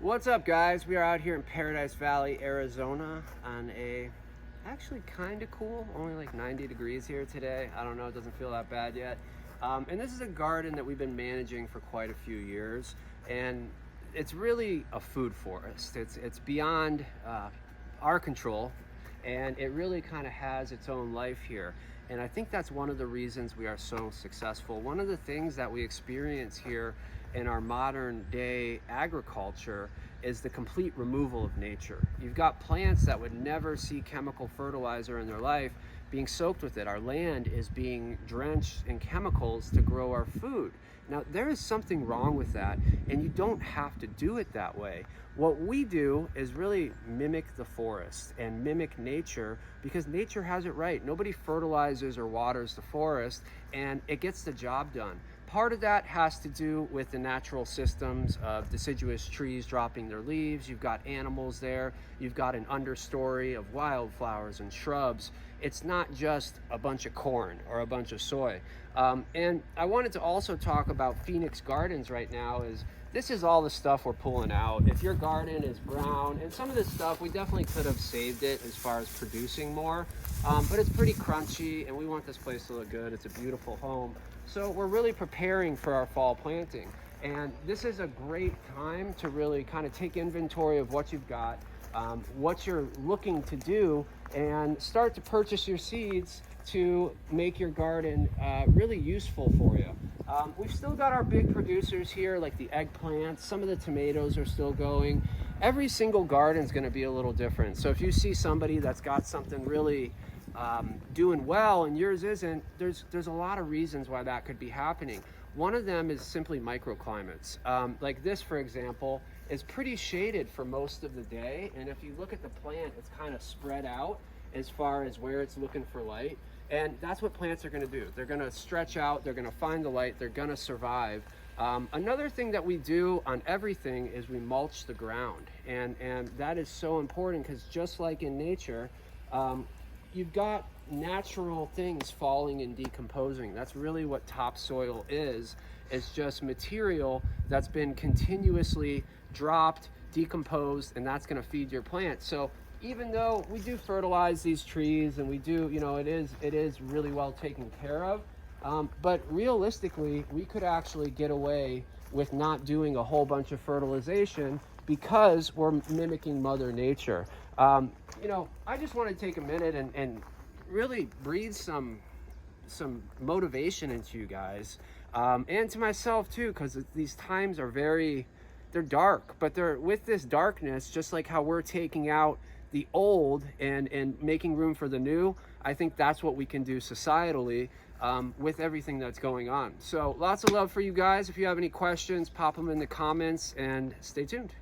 What's up, guys? We are out here in Paradise Valley, Arizona on a actually kind of cool, only like 90 degrees here today. I don't know, it doesn't feel that bad yet. And this is a garden that we've been managing for quite a few years, and it's really a food forest. It's beyond our control, and it really kind of has its own life here. And I think that's one of the reasons we are so successful. One of the things that we experience here in our modern day agriculture is the complete removal of nature. You've got plants that would never see chemical fertilizer in their life being soaked with it. Our land is being drenched in chemicals to grow our food. Now, there is something wrong with that, and you don't have to do it that way. What we do is really mimic the forest and mimic nature, because nature has it right. Nobody fertilizes or waters the forest, and it gets the job done. Part of that has to do with the natural systems of deciduous trees dropping their leaves. You've got animals there. You've got an understory of wildflowers and shrubs. It's not just a bunch of corn or a bunch of soy. And I wanted to also talk about Phoenix Gardens right now. This is all the stuff we're pulling out. If your garden is brown, and some of this stuff, we definitely could have saved it as far as producing more, but it's pretty crunchy, and we want this place to look good. It's a beautiful home. So we're really preparing for our fall planting. And this is a great time to really kind of take inventory of what you've got, what you're looking to do, and start to purchase your seeds to make your garden really useful for you. We've still got our big producers here, like the eggplants. Some of the tomatoes are still going. Every single garden is going to be a little different. So if you see somebody that's got something really doing well and yours isn't, there's a lot of reasons why that could be happening. One of them is simply microclimates. Like this, for example, is pretty shaded for most of the day. And if you look at the plant, it's kind of spread out as far as where it's looking for light. And that's what plants are going to do. They're going to stretch out, they're going to find the light, they're going to survive. Another thing that we do on everything is we mulch the ground. And that is so important, because just like in nature, you've got natural things falling and decomposing. That's really what topsoil is. It's just material that's been continuously dropped, decomposed, and that's going to feed your plant. So even though we do fertilize these trees, and we do, it is really well taken care of, but realistically, we could actually get away with not doing a whole bunch of fertilization, because we're mimicking Mother Nature. I just want to take a minute and really breathe some motivation into you guys, and to myself too, because these times are they're dark, but they're with this darkness, just like how we're taking out the old and making room for the new. I think that's what we can do societally with everything that's going on. So lots of love for you guys. If you have any questions, pop them in the comments, and stay tuned.